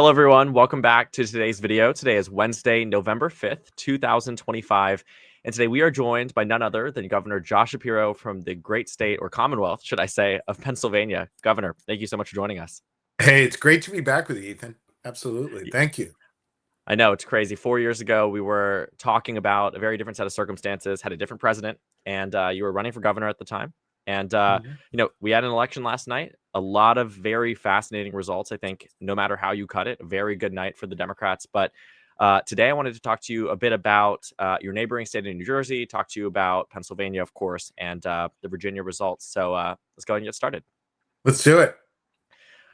Hello, everyone. Welcome back to today's video. Today is Wednesday, November 5th, 2025. And today we are joined by none other than Governor Josh Shapiro from the great state, or Commonwealth, should I say, of Pennsylvania. Governor, thank you so much for joining us. Hey, it's great to be back with you, Ethan. Absolutely. Thank you. I know it's crazy. 4 years ago, we were talking about a very different set of circumstances, had a different president, and you were running for governor at the time. And, Mhm. we had an election last night, a lot of very fascinating results. I think no matter how you cut it, a very good night for the Democrats. But today I wanted to talk to you a bit about your neighboring state of New Jersey, talk to you about Pennsylvania, of course, and the Virginia results. So let's go ahead and get started. Let's do it.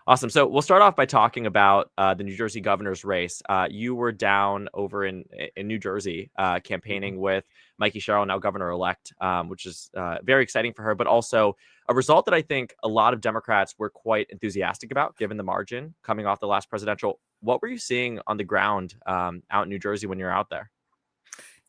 Awesome. So we'll start off by talking about the New Jersey governor's race. You were down over in New Jersey Mhm. campaigning with Mikey Sherrill, now governor-elect, which is very exciting for her, but also a result that I think a lot of Democrats were quite enthusiastic about, given the margin coming off the last presidential. What were you seeing on the ground out in New Jersey when you're out there?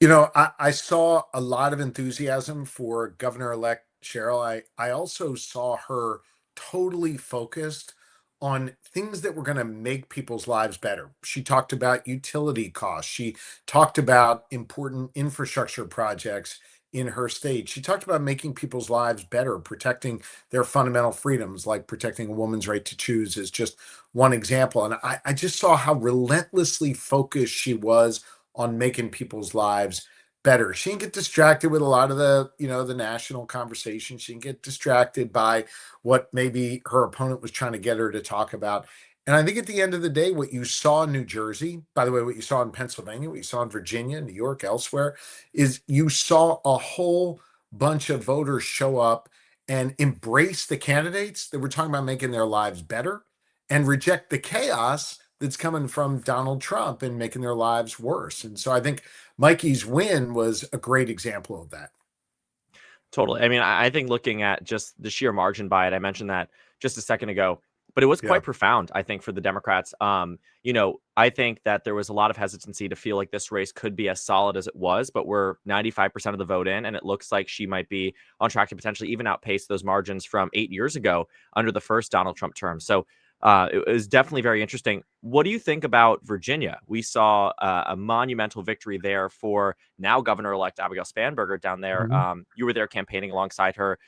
I saw a lot of enthusiasm for Governor-elect Cheryl. I also saw her totally focused on things that were going to make people's lives better. She talked about utility costs. She talked about important infrastructure projects in her state. She talked about making people's lives better, protecting their fundamental freedoms, like protecting a woman's right to choose is just one example. And I just saw how relentlessly focused she was on making people's lives better. She didn't get distracted with a lot of the national conversation. She didn't get distracted by what maybe her opponent was trying to get her to talk about. And I think at the end of the day, what you saw in New Jersey, by the way, what you saw in Pennsylvania, what you saw in Virginia, New York, elsewhere, is you saw a whole bunch of voters show up and embrace the candidates that were talking about making their lives better and reject the chaos that's coming from Donald Trump and making their lives worse. And so I think Mikey's win was a great example of that. Totally. I mean, I think looking at just the sheer margin by it, I mentioned that just a second ago, but it was Yeah. quite profound, I think, for the Democrats. I think that there was a lot of hesitancy to feel like this race could be as solid as it was, but we're 95% of the vote in, and it looks like she might be on track to potentially even outpace those margins from 8 years ago under the first Donald Trump term. So it was definitely very interesting. What do you think about Virginia? We saw a monumental victory there for now Governor-elect Abigail Spanberger down there. Mhm. You were there campaigning alongside her.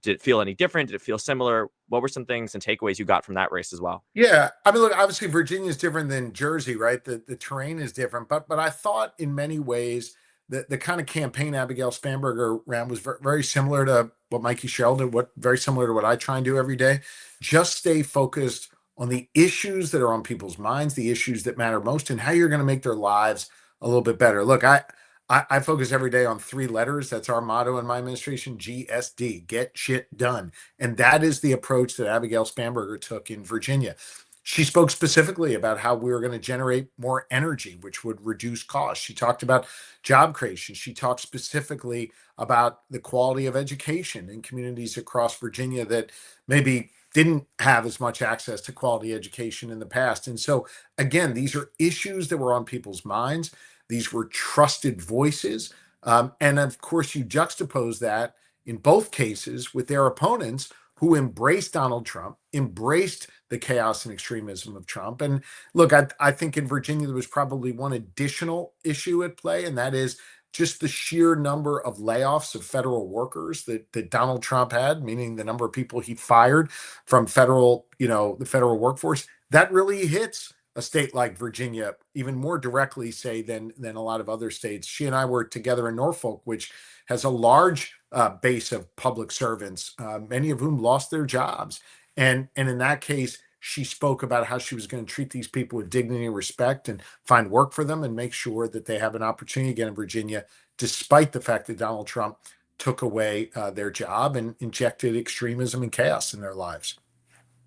Did it feel any different? Did it feel similar? What were some things and takeaways you got from that race as well? Yeah, I mean, look, obviously Virginia is different than Jersey, right? The terrain is different, but I thought in many ways that the kind of campaign Abigail Spanberger ran was very similar to what Mikey Sherrill did, what very similar to what I try and do every day. Just stay focused on the issues that are on people's minds, the issues that matter most, and how you're going to make their lives a little bit better. Look, I focus every day on three letters. That's our motto in my administration: GSD, get shit done. And that is the approach that Abigail Spanberger took in Virginia. She spoke specifically about how we were going to generate more energy, which would reduce costs. She talked about job creation. She talked specifically about the quality of education in communities across Virginia that maybe didn't have as much access to quality education in the past. And so, again, these are issues that were on people's minds. These were trusted voices. And of course, you juxtapose that in both cases with their opponents who embraced Donald Trump, embraced the chaos and extremism of Trump. And look, I think in Virginia, there was probably one additional issue at play, and that is just the sheer number of layoffs of federal workers that Donald Trump had, meaning the number of people he fired from the federal workforce. That really hits a state like Virginia even more directly, say, than a lot of other states. She and I were together in Norfolk, which has a large base of public servants, many of whom lost their jobs. And in that case, she spoke about how she was going to treat these people with dignity and respect and find work for them and make sure that they have an opportunity again in Virginia, despite the fact that Donald Trump took away their job and injected extremism and chaos in their lives.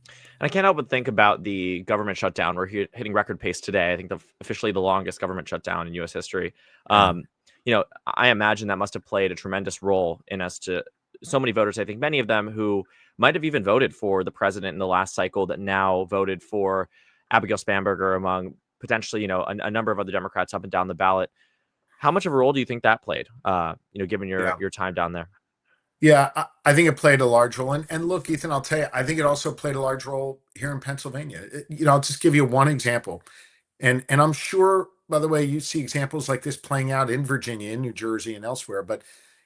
And I can't help but think about the government shutdown. We're hitting record pace today. I think officially the longest government shutdown in U.S. history. Yeah. I imagine that must have played a tremendous role in us to so many voters. I think many of them who might have even voted for the president in the last cycle that now voted for Abigail Spanberger among potentially, a number of other Democrats up and down the ballot. How much of a role do you think that played? Given Yeah. your time down there? Yeah, I think it played a large role. And look, Ethan, I'll tell you, I think it also played a large role here in Pennsylvania. I'll just give you one example. And I'm sure, by the way, you see examples like this playing out in Virginia, in New Jersey, and elsewhere. But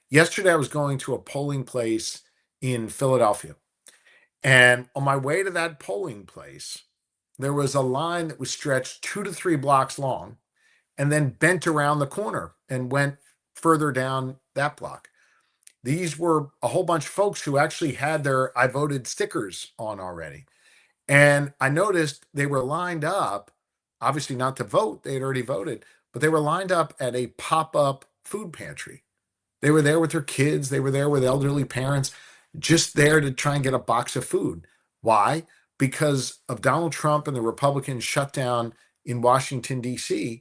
yesterday I was going to a polling place in Philadelphia. And on my way to that polling place, there was a line that was stretched 2 to 3 blocks long and then bent around the corner and went further down that block. These were a whole bunch of folks who actually had their I voted stickers on already. And I noticed they were lined up, obviously not to vote, they had already voted, but they were lined up at a pop up food pantry. They were there with their kids, they were there with elderly parents, just there to try and get a box of food. Why? Because of Donald Trump and the Republican shutdown in Washington, D.C.,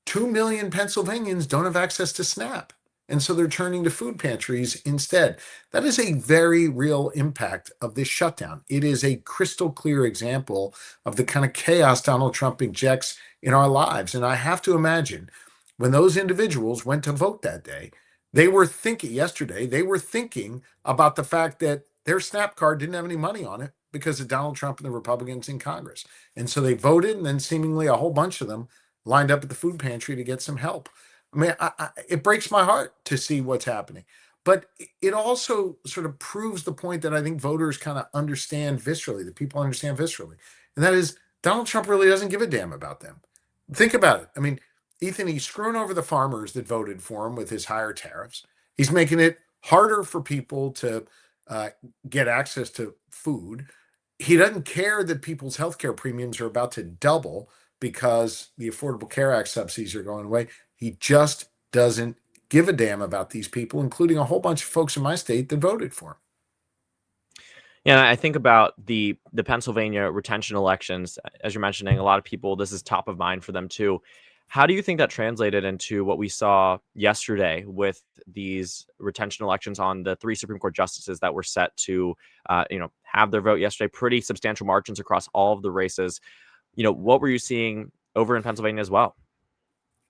2 million Pennsylvanians don't have access to SNAP. And so they're turning to food pantries instead. That is a very real impact of this shutdown. It is a crystal clear example of the kind of chaos Donald Trump injects in our lives. And I have to imagine when those individuals went to vote that day, they were thinking yesterday, they were thinking about the fact that their SNAP card didn't have any money on it because of Donald Trump and the Republicans in Congress. And so they voted, and then seemingly a whole bunch of them lined up at the food pantry to get some help. I mean, it breaks my heart to see what's happening. But it also sort of proves the point that I think voters kind of understand viscerally, that people understand viscerally. And that is Donald Trump really doesn't give a damn about them. Think about it. I mean, Ethan, he's screwing over the farmers that voted for him with his higher tariffs. He's making it harder for people to uh, get access to food. He doesn't care that people's healthcare premiums are about to double because the Affordable Care Act subsidies are going away. He just doesn't give a damn about these people, including a whole bunch of folks in my state that voted for him. Yeah, I think about the Pennsylvania retention elections, as you're mentioning, a lot of people, this is top of mind for them too. How do you think that translated into what we saw yesterday with these retention elections on the three Supreme Court justices that were set to, have their vote yesterday? Pretty substantial margins across all of the races. What were you seeing over in Pennsylvania as well?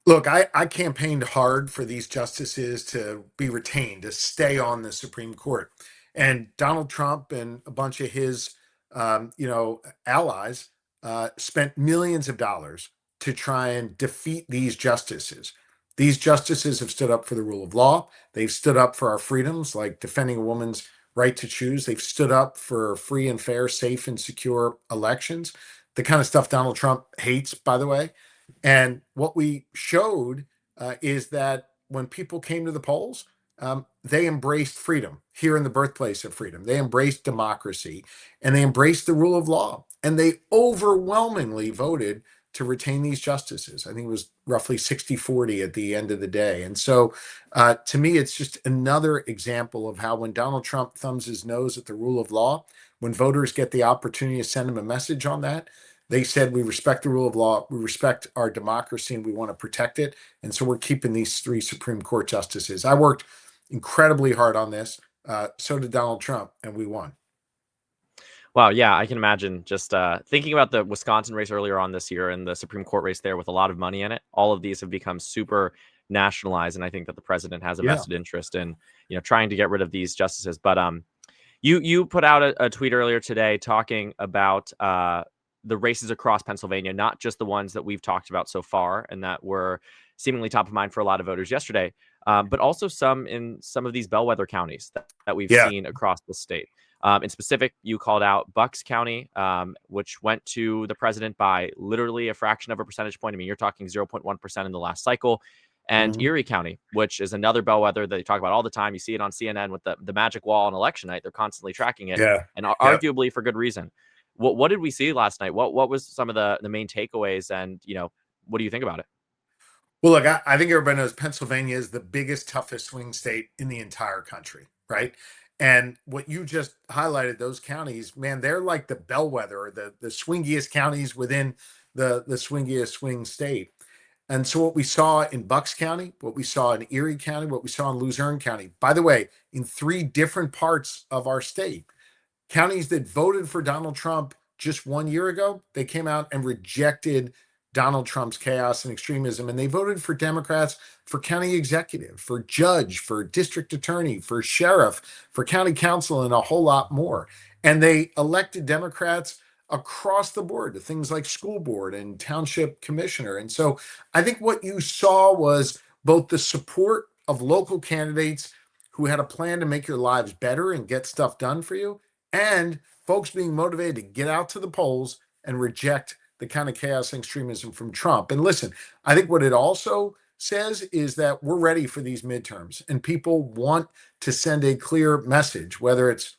Look, I campaigned hard for these justices to be retained, to stay on the Supreme Court. And Donald Trump and a bunch of his, allies spent millions of dollars to try and defeat these justices. These justices have stood up for the rule of law. They've stood up for our freedoms, like defending a woman's right to choose. They've stood up for free and fair, safe and secure elections, the kind of stuff Donald Trump hates, by the way. And what we showed is that when people came to the polls, they embraced freedom here in the birthplace of freedom. They embraced democracy and they embraced the rule of law. And they overwhelmingly voted to retain these justices. I think it was roughly 60-40 at the end of the day. And so to me, it's just another example of how when Donald Trump thumbs his nose at the rule of law, when voters get the opportunity to send him a message on that, they said, we respect the rule of law, we respect our democracy, and we want to protect it. And so we're keeping these three Supreme Court justices. I worked incredibly hard on this. So did Donald Trump, and we won. Wow, yeah, I can imagine just thinking about the Wisconsin race earlier on this year and the Supreme Court race there with a lot of money in it. All of these have become super nationalized, and I think that the president has a Yeah. vested interest in trying to get rid of these justices. But you put out a tweet earlier today talking about the races across Pennsylvania, not just the ones that we've talked about so far and that were seemingly top of mind for a lot of voters yesterday, but also some in some of these bellwether counties that we've Yeah. seen across the state. In specific, you called out Bucks County, which went to the president by literally a fraction of a percentage point. I mean, you're talking 0.1% in the last cycle. And Mhm. Erie County, which is another bellwether that they talk about all the time. You see it on CNN with the magic wall on election night. They're constantly tracking it, Yeah. and Yep. arguably for good reason. What did we see last night? What was some of the main takeaways? And what do you think about it? Well, look, I think everybody knows Pennsylvania is the biggest, toughest swing state in the entire country, right? And what you just highlighted, those counties, man, they're like the bellwether or the swingiest counties within the swingiest swing state. And so what we saw in Bucks County, what we saw in Erie County, what we saw in Luzerne County, by the way, in three different parts of our state, counties that voted for Donald Trump just 1 year ago, they came out and rejected Donald Trump's chaos and extremism, and they voted for Democrats for county executive, for judge, for district attorney, for sheriff, for county council, and a whole lot more. And they elected Democrats across the board to things like school board and township commissioner. And so I think what you saw was both the support of local candidates who had a plan to make your lives better and get stuff done for you, and folks being motivated to get out to the polls and reject the kind of chaos and extremism from Trump. And listen, I think what it also says is that we're ready for these midterms and people want to send a clear message, whether it's,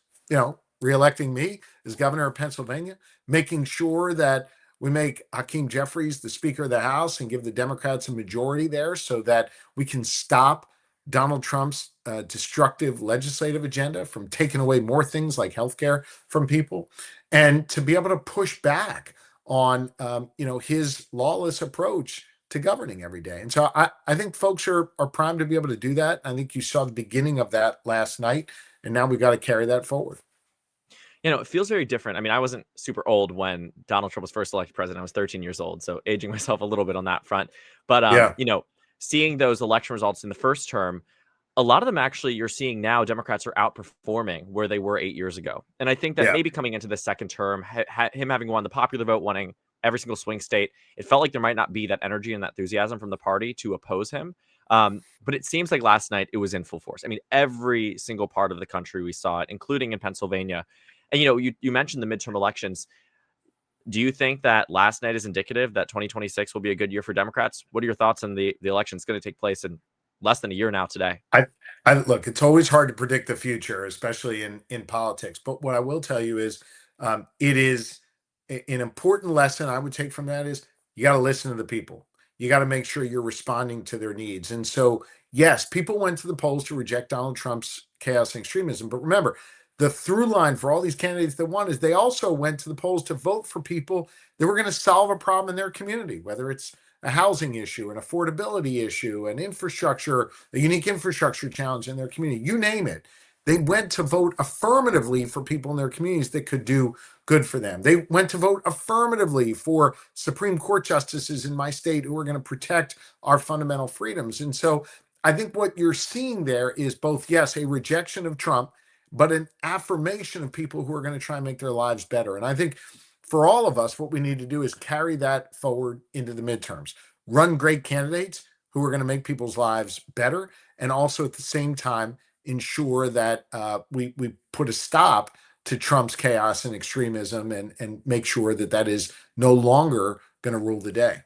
reelecting me as governor of Pennsylvania, making sure that we make Hakeem Jeffries the Speaker of the House and give the Democrats a majority there so that we can stop Donald Trump's destructive legislative agenda from taking away more things like healthcare from people, and to be able to push back on his lawless approach to governing every day. And so I think folks are primed to be able to do that. I think you saw the beginning of that last night, and now we got to carry that forward. It feels very different. I mean, I wasn't super old when Donald Trump was first elected president. I was 13 years old, so aging myself a little bit on that front. But Yeah. Seeing those election results in the first term, a lot of them actually you're seeing now Democrats are outperforming where they were 8 years ago. And I think that Yeah. maybe coming into the second term, him having won the popular vote, winning every single swing state, it felt like there might not be that energy and that enthusiasm from the party to oppose him. But it seems like last night it was in full force. I mean, every single part of the country we saw it, including in Pennsylvania. And you mentioned the midterm elections. Do you think that last night is indicative that 2026 will be a good year for Democrats? What are your thoughts on the election? It's going to take place in less than a year now today. I look, it's always hard to predict the future, especially in politics. But what I will tell you is, it is an important lesson I would take from that is you got to listen to the people. You got to make sure you're responding to their needs. And so, yes, people went to the polls to reject Donald Trump's chaos and extremism. But remember, the through line for all these candidates that won is they also went to the polls to vote for people that were going to solve a problem in their community, whether it's a housing issue, an affordability issue, an infrastructure, a unique infrastructure challenge in their community, you name it. They went to vote affirmatively for people in their communities that could do good for them. They went to vote affirmatively for Supreme Court justices in my state who are going to protect our fundamental freedoms. And so I think what you're seeing there is both, yes, a rejection of Trump, but an affirmation of people who are going to try and make their lives better. And I think for all of us, what we need to do is carry that forward into the midterms, run great candidates who are going to make people's lives better, and also at the same time ensure that we put a stop to Trump's chaos and extremism, and make sure that that is no longer going to rule the day.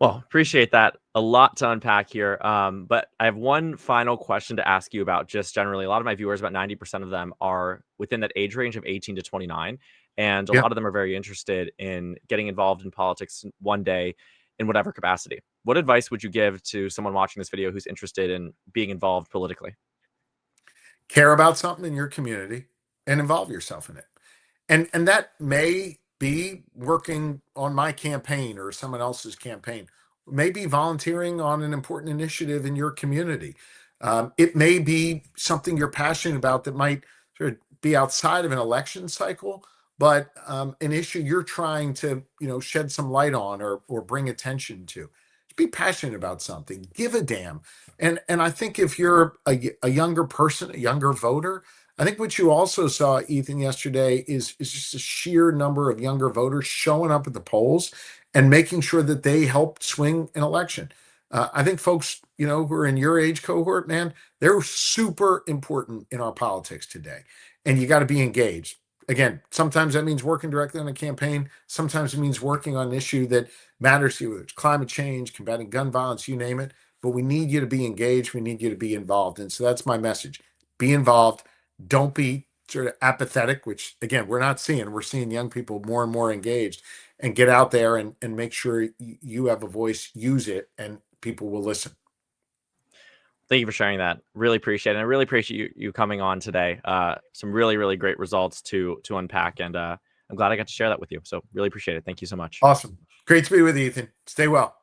Well, appreciate that. A lot to unpack here. But I have one final question to ask you about just generally. A lot of my viewers, about 90% of them, are within that age range of 18 to 29. And a Yeah. lot of them are very interested in getting involved in politics one day in whatever capacity. What advice would you give to someone watching this video who's interested in being involved politically? Care about something in your community and involve yourself in it. And that may be working on my campaign or someone else's campaign, maybe volunteering on an important initiative in your community. It may be something you're passionate about that might sort of be outside of an election cycle, but an issue you're trying to shed some light on or bring attention to. Be passionate about something, give a damn. And I think if you're a younger person, a younger voter, I think what you also saw, Ethan, yesterday is just a sheer number of younger voters showing up at the polls and making sure that they help swing an election. I think folks, who are in your age cohort, man, they're super important in our politics today. And you got to be engaged. Again, sometimes that means working directly on a campaign. Sometimes it means working on an issue that matters to you, whether it's climate change, combating gun violence, you name it. But we need you to be engaged. We need you to be involved. And so that's my message. Be involved. Don't be sort of apathetic, which again, we're not seeing. We're seeing young people more and more engaged, and get out there and make sure you have a voice, use it, and people will listen. Thank you for sharing that. Really appreciate it. And I really appreciate you coming on today. Some really, really great results to unpack. And I'm glad I got to share that with you. So really appreciate it. Thank you so much. Awesome. Great to be with you, Ethan. Stay well.